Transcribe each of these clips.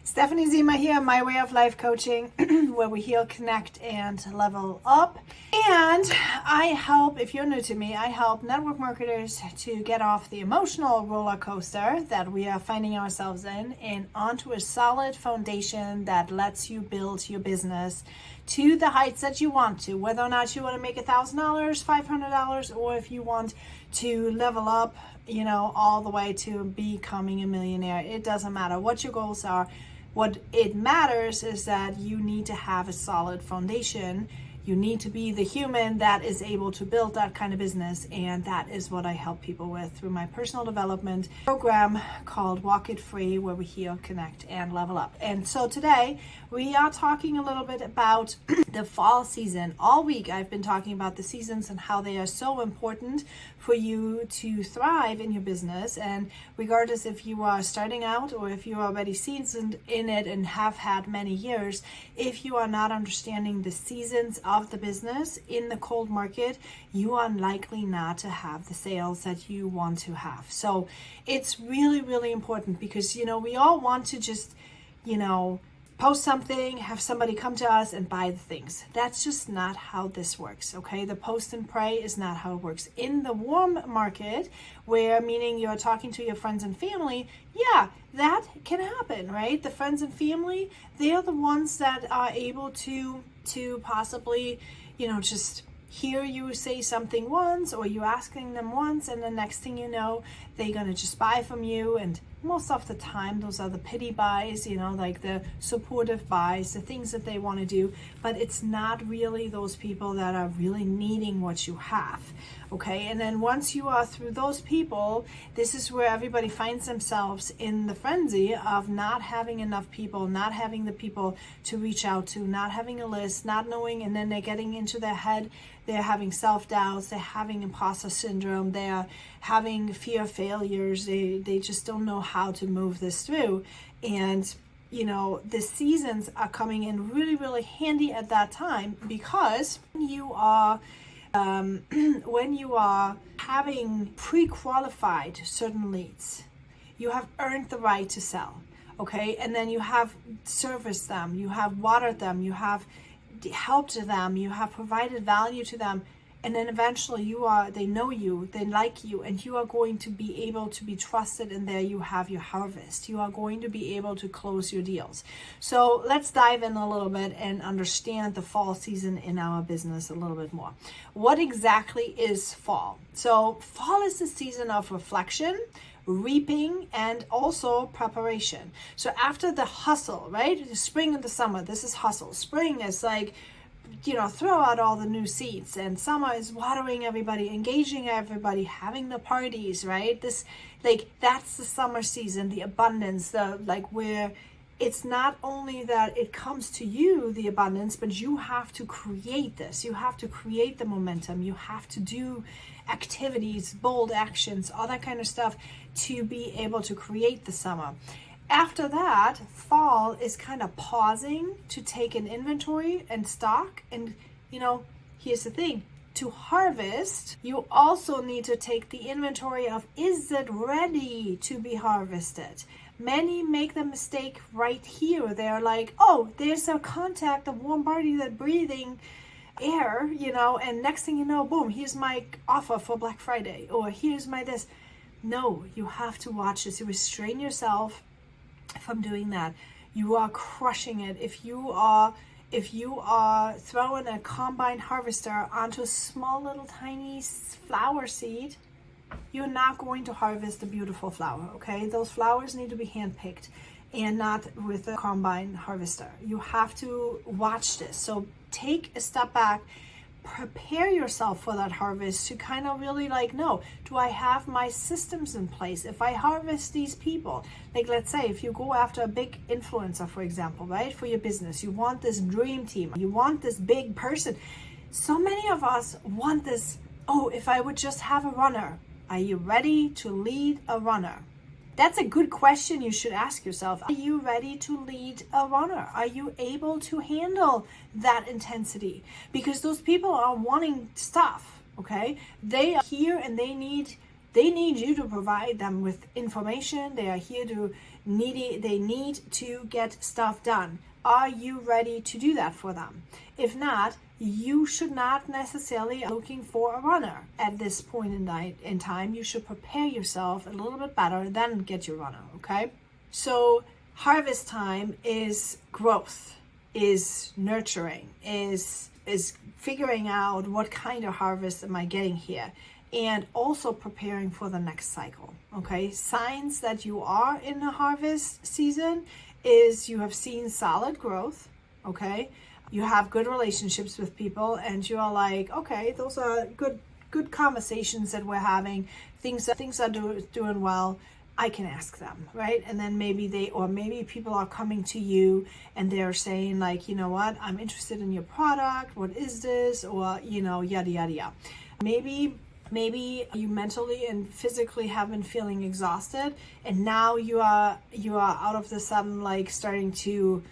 Stephanie Zima here, My Way of Life Coaching, where we heal, connect, and level up. And I help, if you're new to me, I help network marketers to get off the emotional roller coaster that we are finding ourselves in and onto a solid foundation that lets you build your business to the heights that you want to, whether or not you want to make $1,000, $500, or if you want to level up, all the way to becoming a millionaire. It doesn't matter what your goals are. What it matters is that you need to have a solid foundation. You need to be the human that is able to build that kind of business, and that is what I help people with through my personal development program called Walk It Free, where we heal, connect, and level up. And so today we are talking a little bit about the fall season. All week I've been talking about the seasons and how they are so important for you to thrive in your business. And regardless if you are starting out or if you're already seasoned in it and have had many years, if you are not understanding the seasons of the business in the cold market, you are likely not to have the sales that you want to have. So it's really, really important because, we all want to just, post something, have somebody come to us and buy the things. That's just not how this works, okay? The post and pray is not how it works. In the warm market, where meaning you're talking to your friends and family, yeah, that can happen, right? The friends and family, they are the ones that are able to possibly, just hear you say something once, or you asking them once, and the next thing you know, they're gonna just buy from you. And most of the time, those are the pity buys, like the supportive buys, the things that they want to do. But it's not really those people that are really needing what you have, okay? And then once you are through those people, this is where everybody finds themselves in the frenzy of not having enough people, not having the people to reach out to, not having a list, not knowing, and then they're getting into their head. They're having self-doubts, they're having imposter syndrome, they're having fear of failures, they just don't know how to move this through. And the seasons are coming in really, really handy at that time, because you are when you are having pre-qualified certain leads, you have earned the right to sell, okay? And then you have serviced them, you have watered them, you have helped them, you have provided value to them, and then eventually they know you, they like you, and you are going to be able to be trusted, and there you have your harvest. You are going to be able to close your deals. So let's dive in a little bit and understand the fall season in our business a little bit more. What exactly is fall? So fall is the season of reflection, reaping, and also preparation. So after the hustle, right? The spring and the summer, this is hustle. Spring is like, throw out all the new seeds, and summer is watering everybody, engaging everybody, having the parties, right? That's the summer season, the abundance, where it's not only that it comes to you, the abundance, but you have to create this. You have to create the momentum. You have to do activities, bold actions, all that kind of stuff to be able to create the summer. After that, fall is kind of pausing to take an inventory and stock. And, here's the thing. To harvest, you also need to take the inventory of, is it ready to be harvested? Many make the mistake right here. They're like, oh, there's a contact, a warm body, that breathing air, and next thing you know, boom, here's my offer for Black Friday, or here's my this. No, you have to watch this. You restrain yourself from doing that. You are crushing it. If you are throwing a combine harvester onto a small little tiny flower seed, you're not going to harvest a beautiful flower, okay? Those flowers need to be handpicked and not with a combine harvester. You have to watch this. So take a step back, prepare yourself for that harvest to kind of really know, do I have my systems in place? If I harvest these people, let's say if you go after a big influencer, for example, right, for your business, you want this dream team, you want this big person. So many of us want this, oh, if I would just have a runner. Are you ready to lead a runner? That's a good question you should ask yourself. Are you ready to lead a runner? Are you able to handle that intensity? Because those people are wanting stuff, okay? They are here and they need They need you to provide them with information. They are here they need to get stuff done. Are you ready to do that for them? If not, you should not necessarily be looking for a runner at this point in time. You should prepare yourself a little bit better, then get your runner, okay? So harvest time is growth, is nurturing, is figuring out what kind of harvest am I getting here, and also preparing for the next cycle, okay? Signs that you are in a harvest season is you have seen solid growth, okay? You have good relationships with people, and you are like, okay, those are good conversations that we're having. Things are doing well. I can ask them, right? And then maybe people are coming to you and they're saying like, you know what, I'm interested in your product. What is this? Or, yada, yada, yada. Maybe you mentally and physically have been feeling exhausted, and now you are out of the sudden like starting to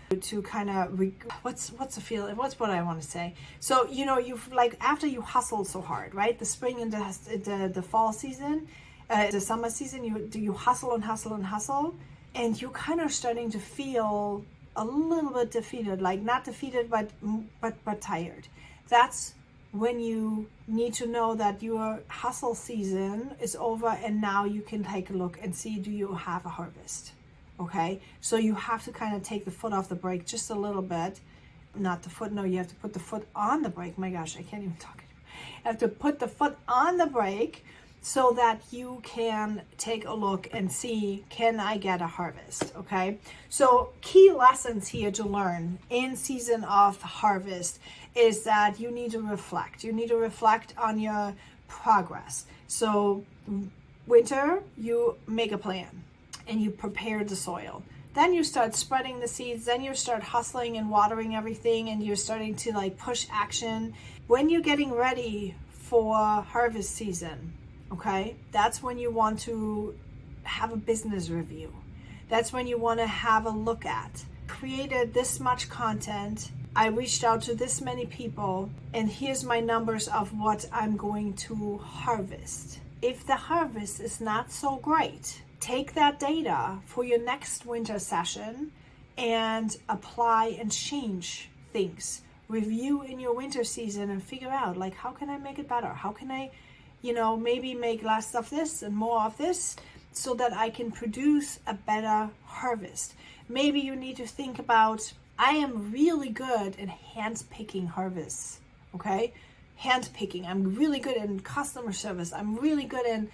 kind of what's what I want to say. So you've like, after you hustle so hard, right? The spring and the fall season, the summer season, you hustle and hustle and hustle, and you kind of starting to feel a little bit defeated, like not defeated but tired. That's when you need to know that your hustle season is over, and now you can take a look and see, do you have a harvest? Okay, so you have to kind of take the foot off the brake just a little bit. Not the foot, no, you have to put the foot on the brake. My gosh, I can't even talk. You have to put the foot on the brake so that you can take a look and see, can I get a harvest? Okay, so key lessons here to learn in season of harvest is that you need to reflect. You need to reflect on your progress. So winter, you make a plan and you prepare the soil. Then you start spreading the seeds. Then you start hustling and watering everything, and you're starting to like push action. When you're getting ready for harvest season, okay, that's when you want to have a business review. That's when you want to have a look at. Created this much content. I reached out to this many people, and here's my numbers of what I'm going to harvest. If the harvest is not so great, take that data for your next winter session and apply and change things. Review in your winter season and figure out, like, how can I make it better? How can I, maybe make less of this and more of this so that I can produce a better harvest. Maybe you need to think about, I am really good at hand-picking harvests, okay? Hand-picking. I'm really good in customer service. I'm really good in,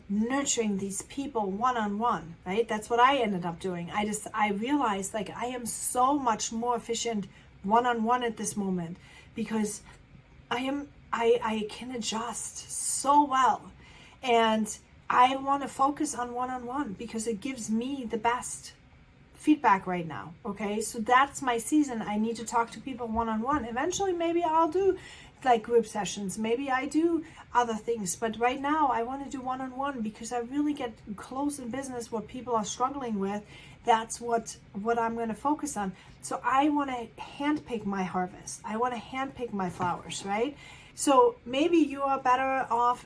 nurturing these people one-on-one, right? That's what I ended up doing. I realized like I am so much more efficient one-on-one at this moment because I can adjust so well. And I want to focus on one-on-one because it gives me the best feedback right now. Okay, so that's my season. I need to talk to people one-on-one. Eventually maybe I'll do like group sessions, maybe I do other things, but right now I want to do one-on-one because I really get close in business what people are struggling with. That's what I'm going to focus on. So I want to handpick my harvest. I want to handpick my flowers, right? So maybe you are better off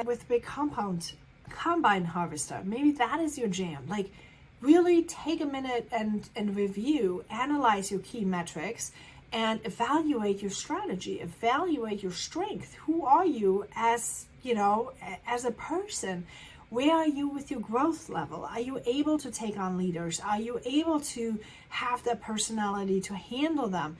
with big combine harvester. Maybe that is your jam. Like, really take a minute and review, analyze your key metrics, and evaluate your strategy, evaluate your strength. Who are you as a person? Where are you with your growth level? Are you able to take on leaders? Are you able to have that personality to handle them?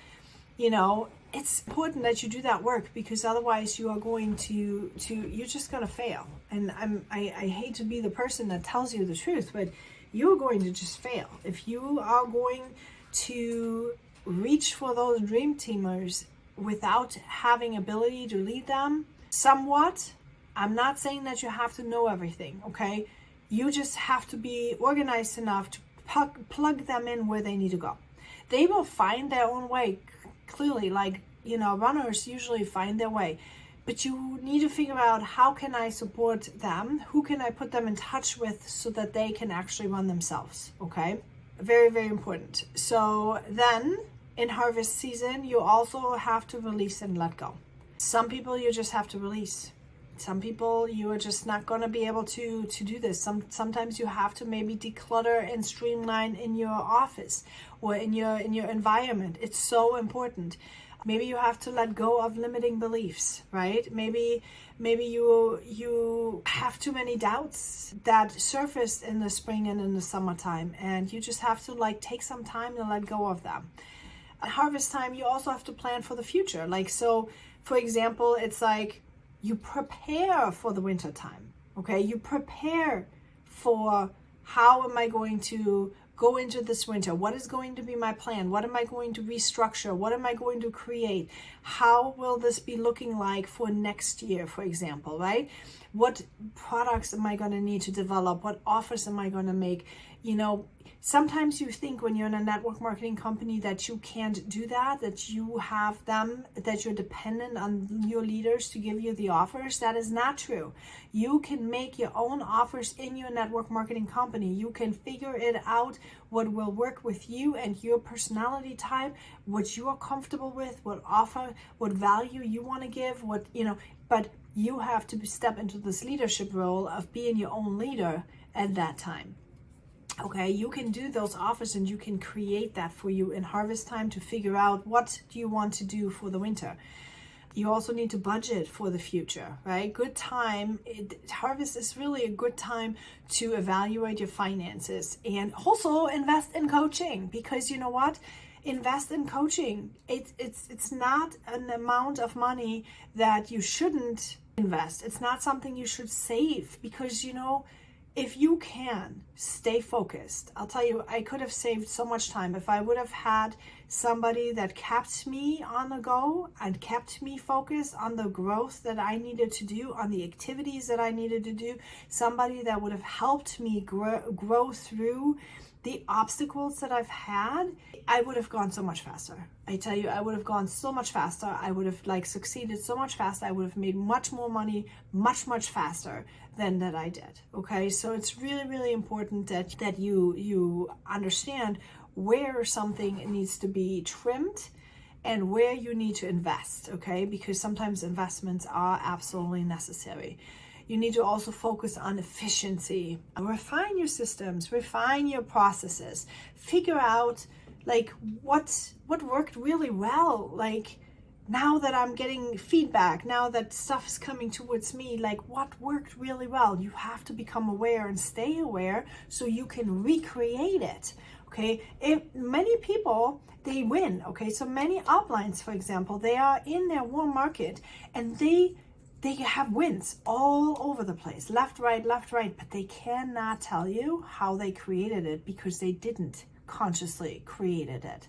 It's important that you do that work, because otherwise you are going you're just going to fail. And I hate to be the person that tells you the truth, but you're going to just fail. If you are going to reach for those dream teamers without having ability to lead them somewhat, I'm not saying that you have to know everything, okay? You just have to be organized enough to plug them in where they need to go. They will find their own way, clearly, like, runners usually find their way. But you need to figure out, how can I support them? Who can I put them in touch with so that they can actually run themselves, okay? Very, very important. So then in harvest season, you also have to release and let go. Some people you just have to release. Some people, you are just not going to be able to do this. Sometimes you have to maybe declutter and streamline in your office or in your environment. It's so important. Maybe you have to let go of limiting beliefs, right? Maybe you have too many doubts that surfaced in the spring and in the summertime, and you just have to like take some time to let go of them. At harvest time, you also have to plan for the future. Like, so for example, it's like you prepare for the winter time. Okay, you prepare for how am I going to go into this winter? What is going to be my plan? What am I going to restructure? What am I going to create? How will this be looking like for next year, for example, right? What products am I going to need to develop? What offers am I going to make? You know, sometimes you think when you're in a network marketing company that you can't do that you have them, that you're dependent on your leaders to give you the offers. That is not true. You can make your own offers in your network marketing company. You can figure it out what will work with you and your personality type, what you are comfortable with, what offer, what value you want to give, what, you know, but you have to step into this leadership role of being your own leader at that time. Okay, you can do those offers and you can create that for you in harvest time to figure out what do you want to do for the winter. You also need to budget for the future, right? Good time. Harvest is really a good time to evaluate your finances and also invest in coaching, because you know what? Invest in coaching. It's not an amount of money that you shouldn't invest. It's not something you should save, because you know, if you can stay focused, I'll tell you, I could have saved so much time if I would have had somebody that kept me on the go and kept me focused on the growth that I needed to do, on the activities that I needed to do, somebody that would have helped me grow through the obstacles that I've had. I would have gone so much faster. I tell you, I would have gone so much faster. I would have like succeeded so much faster. I would have made much more money, much faster than that I did. Okay, so it's really, really important that you understand where something needs to be trimmed and where you need to invest. Okay, because sometimes investments are absolutely necessary. You need to also focus on efficiency. Refine your systems, refine your processes, figure out like what worked really well. Like, now that I'm getting feedback, now that stuff is coming towards me, like what worked really well. You have to become aware and stay aware so you can recreate it. Okay, if many people, they win. Okay, so many uplines, for example, they are in their warm market and they have wins all over the place, left, right, but they cannot tell you how they created it because they didn't consciously created it.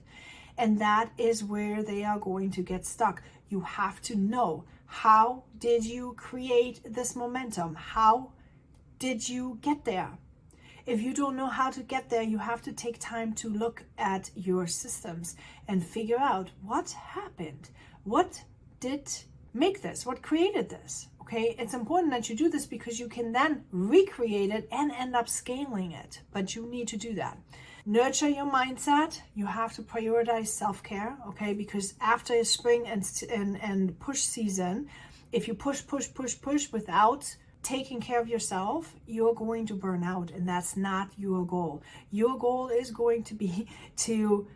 And that is where they are going to get stuck. You have to know, how did you create this momentum? How did you get there? If you don't know how to get there, you have to take time to look at your systems and figure out what happened. What did make this? What created this? Okay, it's important that you do this because you can then recreate it and end up scaling it. But you need to do that. Nurture your mindset. You have to prioritize self-care, okay? Because after spring and push season, if you push without taking care of yourself, you're going to burn out, and that's not your goal. Your goal is going to be to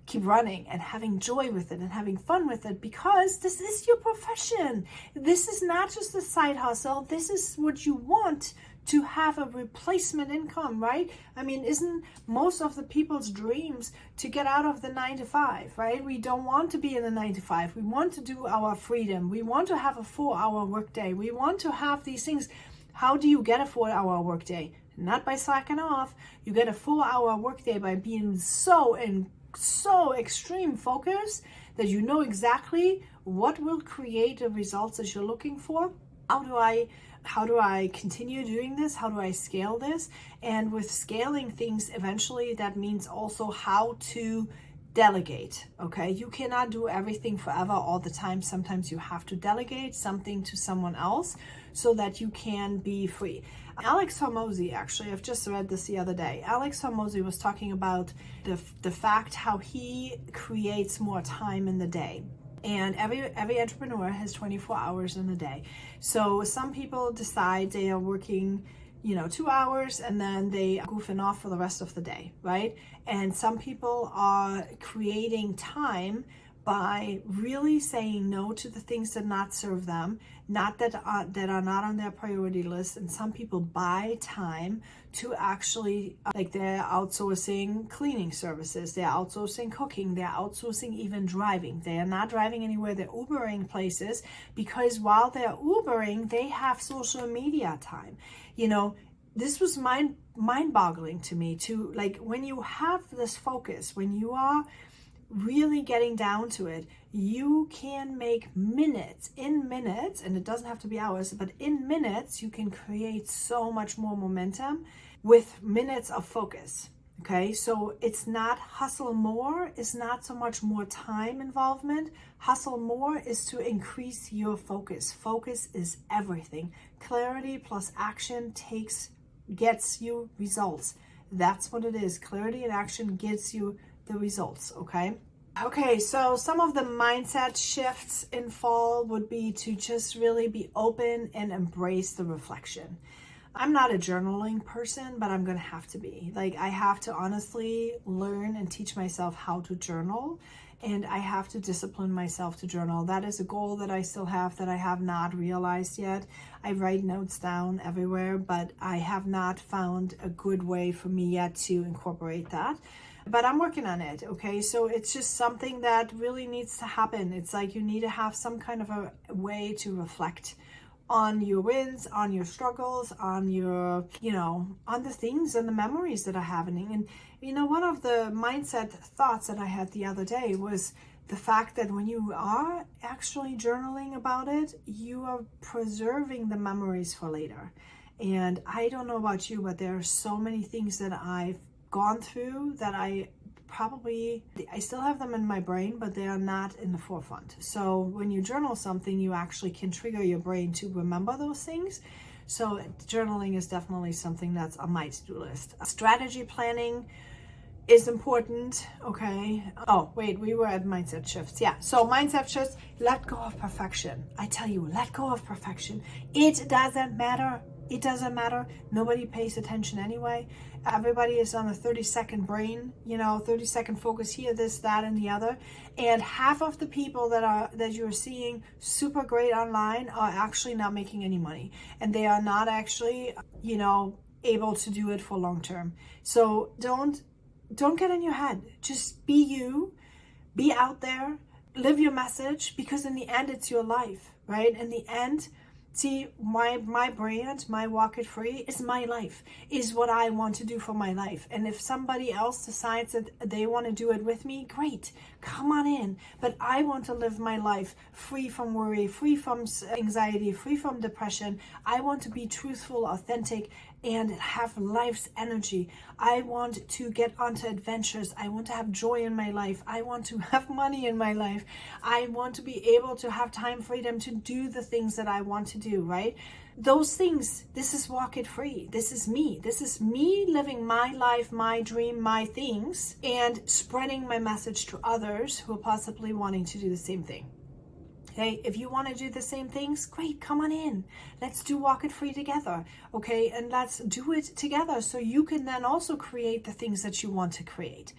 keep running and having joy with it and having fun with it, because this is your profession. This is not just a side hustle. This is what you want to have, a replacement income, right? I mean, isn't most of the people's dreams to get out of the 9-to-5, right? We don't want to be in the 9-to-5. We want to do our freedom. We want to have a 4-hour workday. We want to have these things. How do you get a 4-hour workday? Not by slacking off. You get a 4-hour workday by being so extreme focus that you know exactly what will create the results that you're looking for. How do I continue doing this? How do I scale this? And with scaling things, eventually that means also how to delegate. Okay, you cannot do everything forever all the time. Sometimes you have to delegate something to someone else so that you can be free. Alex Hormozi, actually, I've just read this the other day. Alex Hormozi was talking about the fact how he creates more time in the day. And every entrepreneur has 24 hours in a day. So some people decide they are working 2 hours and then they are goofing off for the rest of the day, right? And some people are creating time by really saying no to the things that not serve them, that are not on their priority list. And some people buy time to actually, like, they're outsourcing cleaning services, they're outsourcing cooking, they're outsourcing even driving. They are not driving anywhere, they're Ubering places, because while they're Ubering, they have social media time. This was mind-boggling to me, to, like, when you have this focus, when you are really getting down to it, you can make in minutes, and it doesn't have to be hours, but in minutes, you can create so much more momentum with minutes of focus. Okay, so it's not hustle more, it's not so much more time involvement. Hustle more is to increase your focus. Focus is everything. Clarity plus action gets you results. That's what it is. Clarity and action gets you the results. Okay, so some of the mindset shifts in fall would be to just really be open and embrace the reflection. I'm not a journaling person, but I'm gonna have to be. Like, I have to honestly learn and teach myself how to journal, and I have to discipline myself to journal. That is a goal that I still have, that I have not realized yet. I write notes down everywhere, but I have not found a good way for me yet to incorporate that. But I'm working on it, okay? So it's just something that really needs to happen. It's like you need to have some kind of a way to reflect on your wins, on your struggles, on your, on the things and the memories that are happening. And, one of the mindset thoughts that I had the other day was the fact that when you are actually journaling about it, you are preserving the memories for later. And I don't know about you, but there are so many things that I've gone through that I still have them in my brain, but they are not in the forefront. So when you journal something, you actually can trigger your brain to remember those things. So journaling is definitely something that's on my to-do list. Strategy planning is important, okay? Oh, wait, we were at mindset shifts. Yeah, so mindset shifts, let go of perfection. I tell you, let go of perfection. It doesn't matter. It doesn't matter. Nobody pays attention anyway. Everybody is on a 30-second brain, 30-second focus here, this, that, and the other. And half of the people that you're seeing super great online are actually not making any money. And they are not actually, able to do it for long term. So don't get in your head. Just be you, be out there, live your message, because in the end, it's your life, right? In the end, see, my brand, my Walk It Free is my life, is what I want to do for my life. And if somebody else decides that they want to do it with me, great, come on in. But I want to live my life free from worry, free from anxiety, free from depression. I want to be truthful, authentic, and have life's energy. I want to get onto adventures. I want to have joy in my life. I want to have money in my life. I want to be able to have time freedom to do the things that I want to do, right? Those things, this is Walk It Free. This is me. This is me living my life, my dream, my things, and spreading my message to others who are possibly wanting to do the same thing. Okay, if you want to do the same things, great, come on in. Let's do Walk It Free together, okay? And let's do it together so you can then also create the things that you want to create.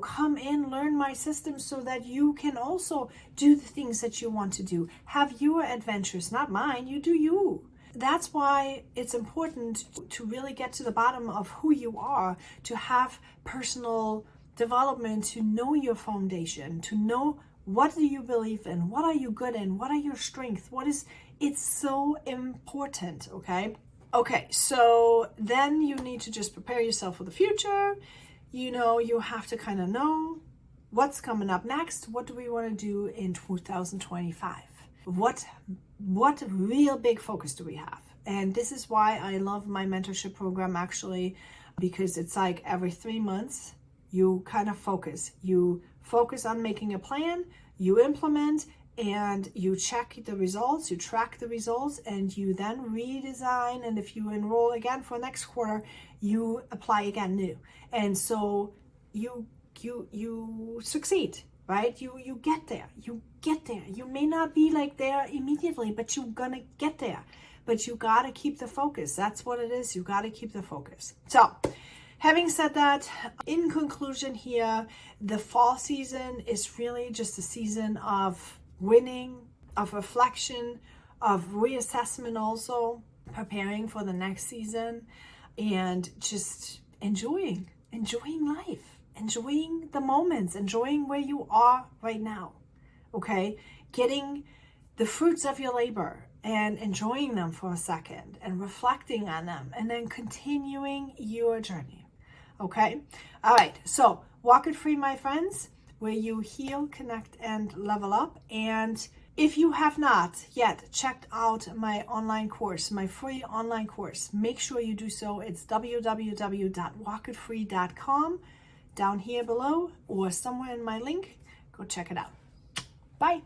Come in, learn my system so that you can also do the things that you want to do. Have your adventures, not mine. You do you. That's why it's important to really get to the bottom of who you are, to have personal development, to know your foundation, to know what do you believe in, what are you good in, what are your strengths, it's so important, okay? Okay, so then you need to just prepare yourself for the future. You have to kind of know what's coming up next. What do we want to do in 2025? What real big focus do we have? And this is why I love my mentorship program, actually, because it's like every 3 months, you kind of focus. You focus on making a plan, you implement, and you check the results, you track the results, and you then redesign. And if you enroll again for next quarter, you apply again new. And so you succeed, right? You get there. You get there. You may not be like there immediately, but you're gonna get there. But you gotta keep the focus. That's what it is. You gotta keep the focus. So, having said that, in conclusion here, the fall season is really just a season of winning, of reflection, of reassessment also, preparing for the next season, and just enjoying life, enjoying the moments, enjoying where you are right now, okay? Getting the fruits of your labor and enjoying them for a second and reflecting on them and then continuing your journey, okay? All right, so walk it free, my friends, where you heal, connect, and level up. And if you have not yet checked out my online course, my free online course, make sure you do so. It's www.walkitfree.com, down here below or somewhere in my link. Go check it out. Bye.